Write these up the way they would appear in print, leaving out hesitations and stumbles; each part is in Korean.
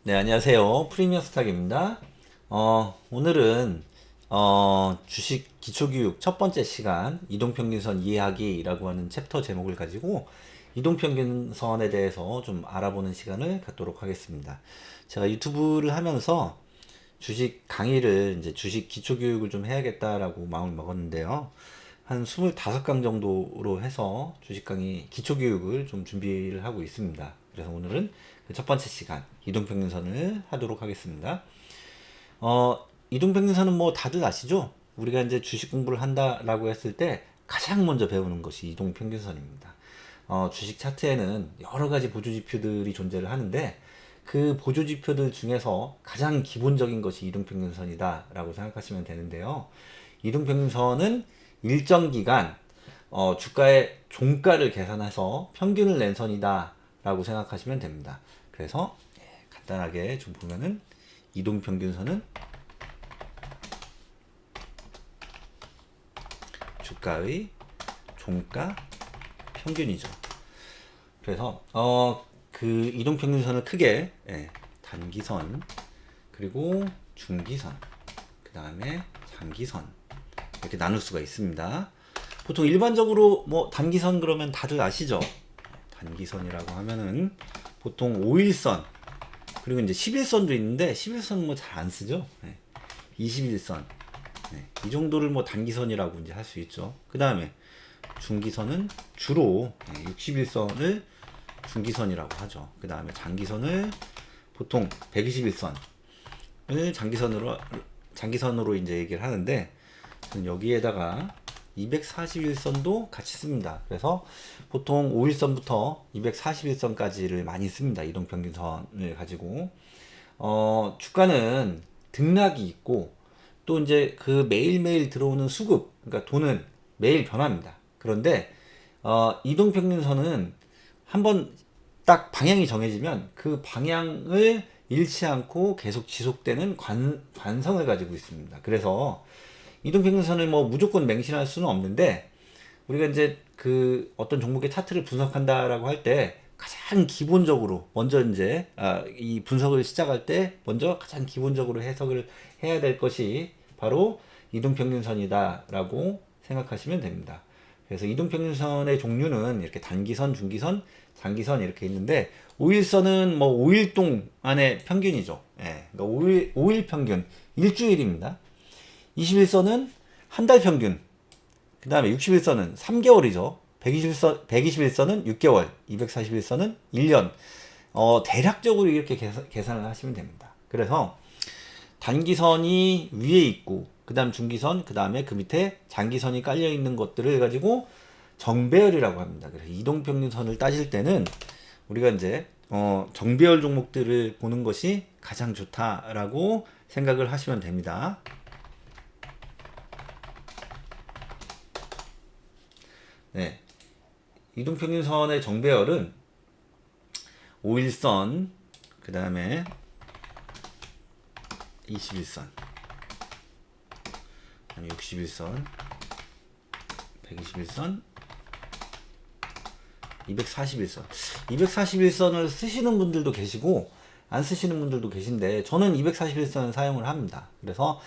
네, 안녕하세요. 프리미엄 스탁입니다. 오늘은 주식 기초교육 첫 번째 시간 이동평균선 이해하기라고 하는 챕터 제목을 가지고 이동평균선에 대해서 좀 알아보는 시간을 갖도록 하겠습니다. 제가 유튜브를 하면서 주식 강의를 이제 주식 기초교육을 좀 해야겠다라고 마음을 먹었는데요. 한 25강 정도로 해서 주식 강의 기초교육을 좀 준비를 하고 있습니다. 그래서 오늘은 그 첫 번째 시간 이동평균선을 하도록 하겠습니다. 이동평균선은 뭐 다들 아시죠? 우리가 이제 주식 공부를 한다라고 했을 때 가장 먼저 배우는 것이 이동평균선입니다. 주식 차트에는 여러 가지 보조지표들이 존재를 하는데 그 보조지표들 중에서 가장 기본적인 것이 이동평균선이다라고 생각하시면 되는데요. 이동평균선은 일정 기간 주가의 종가를 계산해서 평균을 낸 선이다라고 생각하시면 됩니다. 그래서 간단하게 좀 보면은 이동평균선은 주가의 종가 평균이죠. 그래서 그 이동평균선을 크게 단기선, 그리고 중기선, 그 다음에 장기선 이렇게 나눌 수가 있습니다. 보통 일반적으로 뭐 단기선 그러면 다들 아시죠? 단기선이라고 하면은 보통 5일선, 그리고 이제 11선도 있는데 11선은 뭐 잘 안 쓰죠. 21선, 이 정도를 뭐 단기선이라고 이제 할 수 있죠. 그 다음에 중기선은 주로 61선을 중기선이라고 하죠. 그 다음에 장기선을 보통 121선을 장기선으로 이제 얘기를 하는데, 여기에다가 241선도 같이 씁니다. 그래서 보통 5일선부터 241선까지를 많이 씁니다. 이동평균선을 가지고. 주가는 등락이 있고, 또 이제 그 매일매일 들어오는 수급, 그러니까 돈은 매일 변합니다. 그런데, 이동평균선은 한번 딱 방향이 정해지면 그 방향을 잃지 않고 계속 지속되는 관성을 가지고 있습니다. 그래서 이동평균선을 뭐 무조건 맹신할 수는 없는데, 우리가 이제 그 어떤 종목의 차트를 분석한다라고 할 때 가장 기본적으로 먼저 이제 이 분석을 시작할 때 먼저 가장 기본적으로 해석을 해야 될 것이 바로 이동평균선이다라고 생각하시면 됩니다. 그래서 이동평균선의 종류는 이렇게 단기선, 중기선, 장기선 이렇게 있는데, 5일선은 뭐 5일 동안의 평균이죠. 그러니까 5일 평균, 일주일입니다. 21선은 한 달 평균, 그 다음에 61선은 3개월이죠. 121선은 6개월, 241선은 1년. 대략적으로 이렇게 계산을 하시면 됩니다. 그래서 단기선이 위에 있고, 그 다음 중기선, 그 다음에 그 밑에 장기선이 깔려 있는 것들을 가지고 정배열이라고 합니다. 그래서 이동평균선을 따질 때는 우리가 이제 정배열 종목들을 보는 것이 가장 좋다라고 생각을 하시면 됩니다. 네. 이동평균선의 정배열은 5일선, 그 다음에 21선, 61선, 121선, 241선. 241선을 쓰시는 분들도 계시고 안 쓰시는 분들도 계신데, 저는 241선을 사용을 합니다. 그래서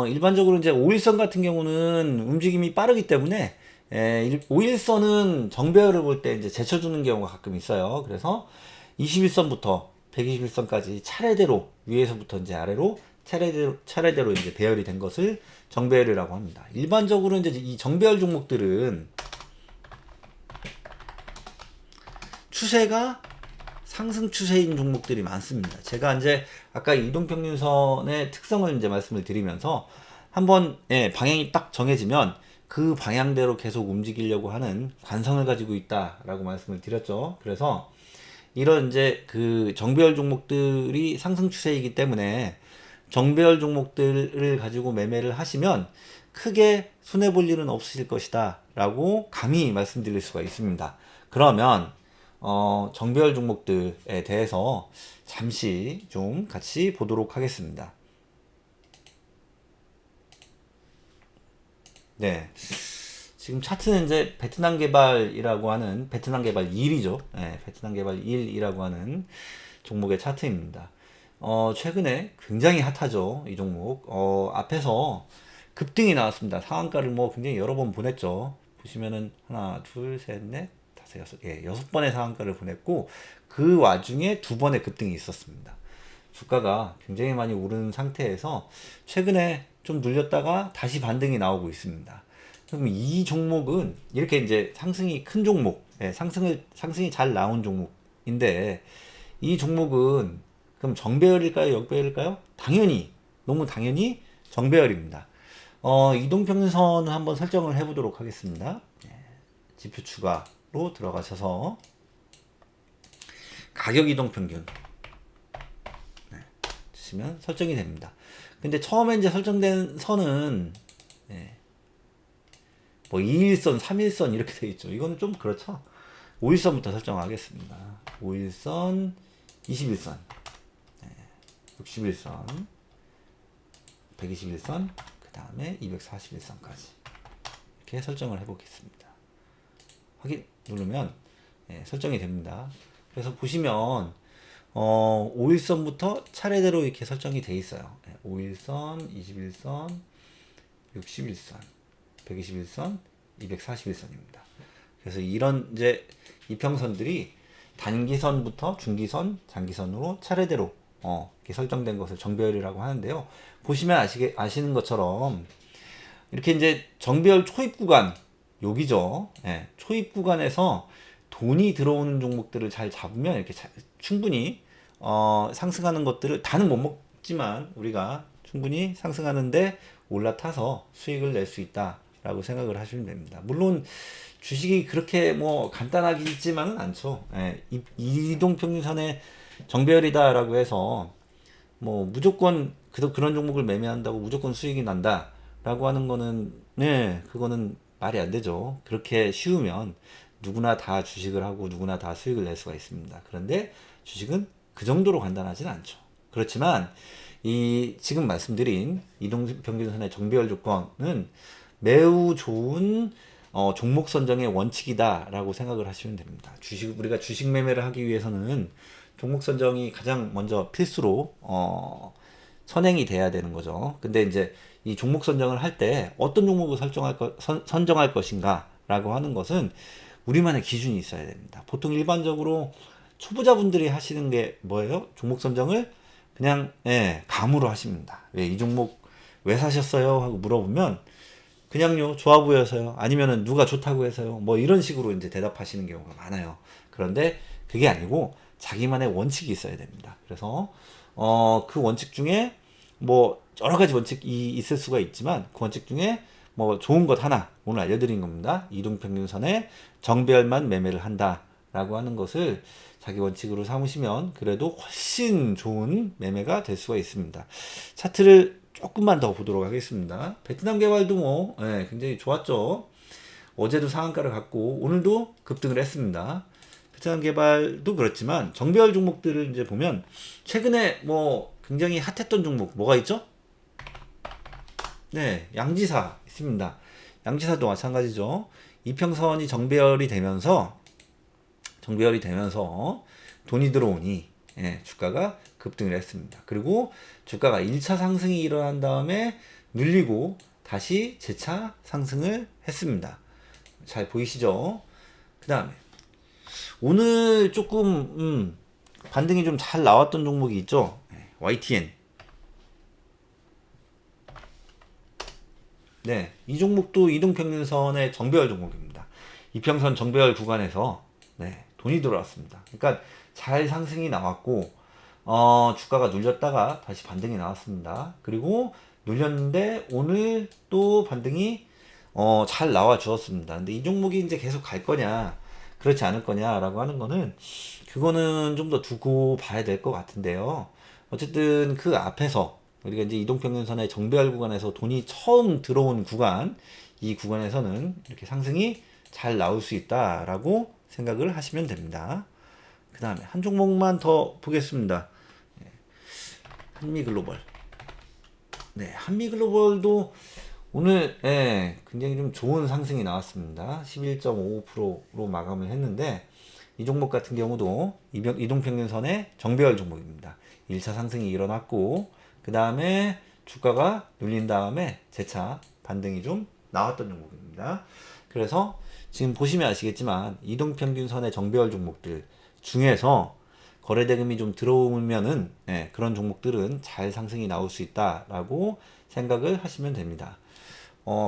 일반적으로 이제 5일선 같은 경우는 움직임이 빠르기 때문에 5일선은 정배열을 볼 때 이제 제쳐주는 경우가 가끔 있어요. 그래서 21선부터 121선까지 차례대로 위에서부터 이제 아래로 차례대로 이제 배열이 된 것을 정배열이라고 합니다. 일반적으로 이제 이 정배열 종목들은 추세가 상승 추세인 종목들이 많습니다. 제가 이제 아까 이동평균선의 특성을 이제 말씀을 드리면서 한번 방향이 딱 정해지면 그 방향대로 계속 움직이려고 하는 관성을 가지고 있다라고 말씀을 드렸죠. 그래서 이런 이제 그 정배열 종목들이 상승 추세이기 때문에 정배열 종목들을 가지고 매매를 하시면 크게 손해 볼 일은 없으실 것이다 라고 감히 말씀드릴 수가 있습니다. 그러면 정배열 종목들에 대해서 잠시 좀 같이 보도록 하겠습니다. 네. 지금 차트는 이제 베트남 개발이라고 하는, 베트남 개발 1이죠. 베트남 개발 1이라고 하는 종목의 차트입니다. 최근에 굉장히 핫하죠. 이 종목. 앞에서 급등이 나왔습니다. 상한가를 뭐 굉장히 여러 번 보냈죠. 보시면은 하나, 둘, 셋, 넷, 다섯, 여섯, 여섯 번의 상한가를 보냈고 그 와중에 두 번의 급등이 있었습니다. 주가가 굉장히 많이 오른 상태에서 최근에 좀 눌렸다가 다시 반등이 나오고 있습니다. 그럼 이 종목은 이렇게 이제 상승이 큰 종목, 상승이 잘 나온 종목인데 이 종목은 그럼 정배열일까요? 역배열일까요? 당연히, 너무 당연히 정배열입니다. 이동평균선을 한번 설정을 해보도록 하겠습니다. 지표 추가로 들어가셔서 가격 이동평균 치시면 설정이 됩니다. 근데 처음에 이제 설정된 선은 뭐 2일선, 3일선 이렇게 되어 있죠. 이거는 좀 그렇죠. 5일선부터 설정하겠습니다. 5일선, 21선, 61선, 121선, 그 다음에 241선까지 이렇게 설정을 해보겠습니다. 확인 누르면 설정이 됩니다. 그래서 보시면 5일선부터 차례대로 이렇게 설정이 돼 있어요. 5일선, 21선, 61선, 121선, 241선입니다. 그래서 이런 이제 이평선들이 단기선부터 중기선, 장기선으로 차례대로 이렇게 설정된 것을 정배열이라고 하는데요. 보시면 아시는 것처럼 이렇게 이제 정배열 초입 구간 여기죠. 초입 구간에서 돈이 들어오는 종목들을 잘 잡으면 이렇게 충분히 상승하는 것들을 다는 못 먹지만 우리가 충분히 상승하는데 올라타서 수익을 낼 수 있다라고 생각을 하시면 됩니다. 물론 주식이 그렇게 뭐 간단하지만은 않죠. 이동평균선의 정배열이다라고 해서 뭐 무조건 그런 종목을 매매한다고 무조건 수익이 난다라고 하는 거는 그거는 말이 안 되죠. 그렇게 쉬우면 누구나 다 주식을 하고 누구나 다 수익을 낼 수가 있습니다. 그런데 주식은 그 정도로 간단하지는 않죠. 그렇지만 이 지금 말씀드린 이동평균선의 정배열 조건은 매우 좋은 종목 선정의 원칙이다라고 생각을 하시면 됩니다. 우리가 주식 매매를 하기 위해서는 종목 선정이 가장 먼저 필수로 선행이 돼야 되는 거죠. 근데 이제 이 종목 선정을 할 때 어떤 종목을 선정할 것인가라고 하는 것은 우리만의 기준이 있어야 됩니다. 보통 일반적으로 초보자분들이 하시는 게 뭐예요? 종목 선정을 그냥 감으로 하십니다. 왜 이 종목 왜 사셨어요? 하고 물어보면 그냥요 좋아 보여서요. 아니면은 누가 좋다고 해서요. 뭐 이런 식으로 이제 대답하시는 경우가 많아요. 그런데 그게 아니고 자기만의 원칙이 있어야 됩니다. 그래서 그 원칙 중에 뭐 여러 가지 원칙이 있을 수가 있지만 그 원칙 중에 뭐 좋은 것 하나 오늘 알려드린 겁니다. 이동평균선에 정배열만 매매를 한다라고 하는 것을 자기 원칙으로 삼으시면 그래도 훨씬 좋은 매매가 될 수가 있습니다. 차트를 조금만 더 보도록 하겠습니다. 베트남 개발도 뭐 굉장히 좋았죠. 어제도 상한가를 갖고 오늘도 급등을 했습니다. 베트남 개발도 그렇지만 정배열 종목들을 이제 보면 최근에 뭐 굉장히 핫했던 종목 뭐가 있죠? 양지사 있습니다. 양지사도 마찬가지죠. 이평선이 정배열이 되면서 돈이 들어오니 주가가 급등을 했습니다. 그리고 주가가 1차 상승이 일어난 다음에 눌리고 다시 재차 상승을 했습니다. 잘 보이시죠? 그 다음에 오늘 조금 반등이 좀 잘 나왔던 종목이 있죠. YTN. 이 종목도 이동평균선의 정배열 종목입니다. 이평선 정배열 구간에서 돈이 들어왔습니다. 그러니까 잘 상승이 나왔고 주가가 눌렸다가 다시 반등이 나왔습니다. 그리고 눌렸는데 오늘 또 반등이 잘 나와 주었습니다. 근데 이 종목이 이제 계속 갈 거냐 그렇지 않을 거냐라고 하는 거는 그거는 좀 더 두고 봐야 될 것 같은데요. 어쨌든 그 앞에서 우리가 이제 이동평균선의 정배열 구간에서 돈이 처음 들어온 구간, 이 구간에서는 이렇게 상승이 잘 나올 수 있다라고 생각을 하시면 됩니다. 그 다음에 한 종목만 더 보겠습니다. 한미글로벌. 한미글로벌도 오늘 굉장히 좀 좋은 상승이 나왔습니다. 11.55%로 마감을 했는데 이 종목 같은 경우도 이동평균선의 정배열 종목입니다. 1차 상승이 일어났고 그 다음에 주가가 눌린 다음에 재차 반등이 좀 나왔던 종목입니다. 그래서 지금 보시면 아시겠지만 이동평균선의 정배열 종목들 중에서 거래대금이 좀 들어오면은 그런 종목들은 잘 상승이 나올 수 있다라고 생각을 하시면 됩니다.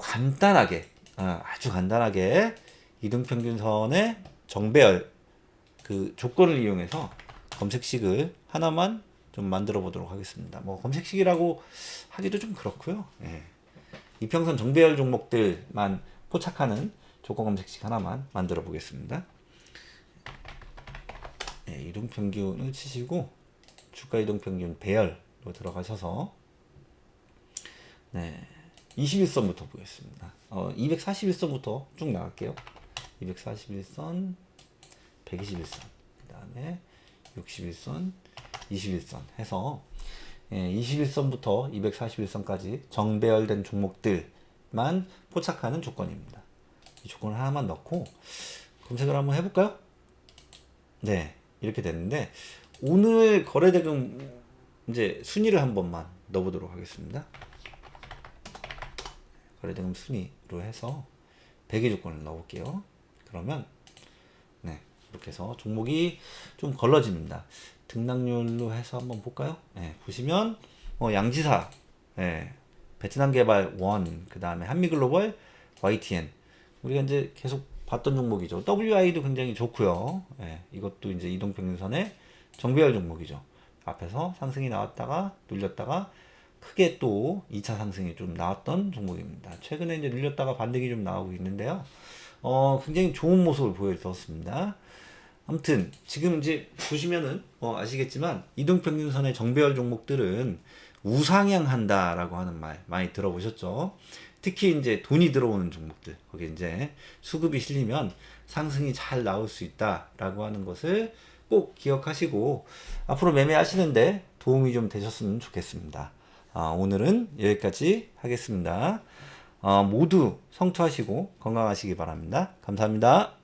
간단하게 아주 간단하게 이동평균선의 정배열 그 조건을 이용해서 검색식을 하나만 좀 만들어 보도록 하겠습니다. 뭐 검색식이라고 하기도 좀 그렇고요. 이평선 정배열 종목들만 포착하는 조건 검색식 하나만 만들어 보겠습니다. 이동평균을 치시고 주가 이동평균 배열로 들어가셔서 21선부터 보겠습니다. 241선부터 쭉 나갈게요. 241선, 121선, 그 다음에 61선, 21선 해서 21선부터 241선까지 정배열된 종목들만 포착하는 조건입니다. 이 조건을 하나만 넣고 검색을 한번 해볼까요? 네, 이렇게 됐는데 오늘 거래대금 이제 순위를 한 번만 넣어보도록 하겠습니다. 거래대금 순위로 해서 배기 조건을 넣어볼게요. 그러면 이렇게 해서 종목이 좀 걸러집니다. 등락률로 해서 한번 볼까요? 보시면 양지사, 베트남 개발 원, 그 다음에 한미글로벌, YTN 우리가 이제 계속 봤던 종목이죠. WI도 굉장히 좋고요. 이것도 이제 이동평균선의 정배열 종목이죠. 앞에서 상승이 나왔다가 눌렸다가 크게 또 2차 상승이 좀 나왔던 종목입니다. 최근에 이제 눌렸다가 반등이 좀 나오고 있는데요. 굉장히 좋은 모습을 보여줬습니다. 아무튼 지금 이제 보시면은 아시겠지만 이동평균선의 정배열 종목들은 우상향한다라고 하는 말 많이 들어보셨죠? 특히 이제 돈이 들어오는 종목들 거기 이제 수급이 실리면 상승이 잘 나올 수 있다라고 하는 것을 꼭 기억하시고 앞으로 매매하시는데 도움이 좀 되셨으면 좋겠습니다. 오늘은 여기까지 하겠습니다. 모두 성투하시고 건강하시기 바랍니다. 감사합니다.